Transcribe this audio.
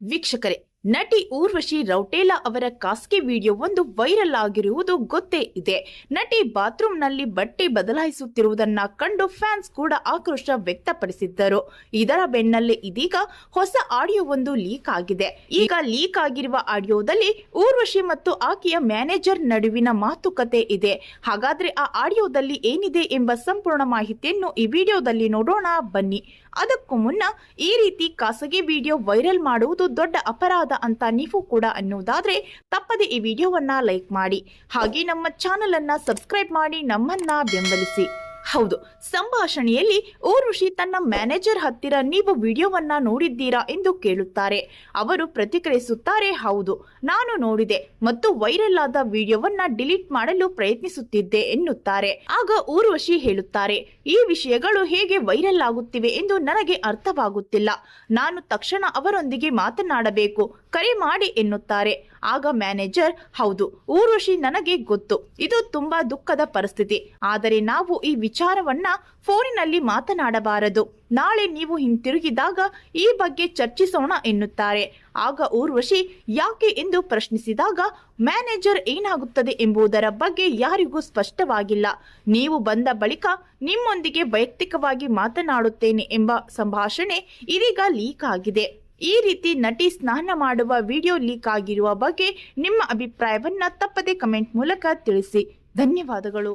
ವೀಕ್ಷಕರೇ, ನಟಿ ಊರ್ವಶಿ ರೌಟೇಲಾ ಅವರ ಖಾಸಗಿ ವಿಡಿಯೋ ಒಂದು ವೈರಲ್ ಆಗಿರುವುದು ಗೊತ್ತೇ ಇದೆ. ನಟಿ ಬಾತ್ರೂಮ್ನಲ್ಲಿ ಬಟ್ಟೆ ಬದಲಾಯಿಸುತ್ತಿರುವುದನ್ನ ಕಂಡು ಫ್ಯಾನ್ಸ್ ಕೂಡ ಆಕ್ರೋಶ ವ್ಯಕ್ತಪಡಿಸಿದ್ದರು. ಇದರ ಬೆನ್ನಲ್ಲೇ ಇದೀಗ ಹೊಸ ಆಡಿಯೋ ಒಂದು ಲೀಕ್ ಆಗಿದೆ. ಈಗ ಲೀಕ್ ಆಗಿರುವ ಆಡಿಯೋದಲ್ಲಿ ಊರ್ವಶಿ ಮತ್ತು ಆಕೆಯ ಮ್ಯಾನೇಜರ್ ನಡುವಿನ ಮಾತುಕತೆ ಇದೆ. ಹಾಗಾದ್ರೆ ಆ ಆಡಿಯೋದಲ್ಲಿ ಏನಿದೆ ಎಂಬ ಸಂಪೂರ್ಣ ಮಾಹಿತಿಯನ್ನು ಈ ವಿಡಿಯೋದಲ್ಲಿ ನೋಡೋಣ ಬನ್ನಿ. ಅದಕ್ಕೂ ಮುನ್ನ ಈ ರೀತಿ ಖಾಸಗಿ ವಿಡಿಯೋ ವೈರಲ್ ಮಾಡುವುದು ದೊಡ್ಡ ಅಪರಾಧ ಅಂತ ನೀವು ಕೂಡ ಅನ್ನುವುದಾದ್ರೆ ತಪ್ಪದೆ ಈ ವಿಡಿಯೋವನ್ನ ಲೈಕ್ ಮಾಡಿ, ಹಾಗೆ ನಮ್ಮ ಚಾನೆಲ್ ಅನ್ನ ಸಬ್ಸ್ಕ್ರೈಬ್ ಮಾಡಿ ನಮ್ಮನ್ನ ಬೆಂಬಲಿಸಿ. ಹೌದು, ಸಂಭಾಷಣೆಯಲ್ಲಿ ಊರ್ವಶಿ ತನ್ನ ಮ್ಯಾನೇಜರ್ ಹತ್ತಿರ ನೀವು ವಿಡಿಯೋವನ್ನ ನೋಡಿದ್ದೀರಾ ಎಂದು ಕೇಳುತ್ತಾರೆ. ಅವರು ಪ್ರತಿಕ್ರಿಯಿಸುತ್ತಾರೆ, ಹೌದು ನಾನು ನೋಡಿದೆ ಮತ್ತು ವೈರಲ್ ಆದ ವಿಡಿಯೋವನ್ನ ಡಿಲೀಟ್ ಮಾಡಲು ಪ್ರಯತ್ನಿಸುತ್ತಿದ್ದೆ ಎನ್ನುತ್ತಾರೆ. ಆಗ ಊರ್ವಶಿ ಹೇಳುತ್ತಾರೆ, ಈ ವಿಷಯಗಳು ಹೇಗೆ ವೈರಲ್ ಆಗುತ್ತಿವೆ ಎಂದು ನನಗೆ ಅರ್ಥವಾಗುತ್ತಿಲ್ಲ. ನಾನು ತಕ್ಷಣ ಅವರೊಂದಿಗೆ ಮಾತನಾಡಬೇಕು, ಕರೆ ಮಾಡಿ ಎನ್ನುತ್ತಾರೆ. ಆಗ ಮ್ಯಾನೇಜರ್, ಹೌದು ಊರ್ವಶಿ ನನಗೆ ಗೊತ್ತು, ಇದು ತುಂಬಾ ದುಃಖದ ಪರಿಸ್ಥಿತಿ, ಆದರೆ ನಾವು ಈ ವಿಚಾರವನ್ನ ಫೋನಿನಲ್ಲಿ ಮಾತನಾಡಬಾರದು. ನಾಳೆ ನೀವು ಹಿಂತಿರುಗಿದಾಗ ಈ ಬಗ್ಗೆ ಚರ್ಚಿಸೋಣ ಎನ್ನುತ್ತಾರೆ. ಆಗ ಊರ್ವಶಿ ಯಾಕೆ ಎಂದು ಪ್ರಶ್ನಿಸಿದಾಗ ಮ್ಯಾನೇಜರ್ ಏನಾಗುತ್ತದೆ ಎಂಬುದರ ಬಗ್ಗೆ ಯಾರಿಗೂ ಸ್ಪಷ್ಟವಾಗಿಲ್ಲ. ನೀವು ಬಂದ ಬಳಿಕ ನಿಮ್ಮೊಂದಿಗೆ ವೈಯಕ್ತಿಕವಾಗಿ ಮಾತನಾಡುತ್ತೇನೆ ಎಂಬ ಸಂಭಾಷಣೆ ಇದೀಗ ಲೀಕ್ ಆಗಿದೆ. ಈ ರೀತಿ ನಟಿ ಸ್ನಾನ ಮಾಡುವ ವಿಡಿಯೋ ಲೀಕ್ ಆಗಿರುವ ಬಗ್ಗೆ ನಿಮ್ಮ ಅಭಿಪ್ರಾಯವನ್ನ ತಪ್ಪದೆ ಕಮೆಂಟ್ ಮೂಲಕ ತಿಳಿಸಿ. ಧನ್ಯವಾದಗಳು.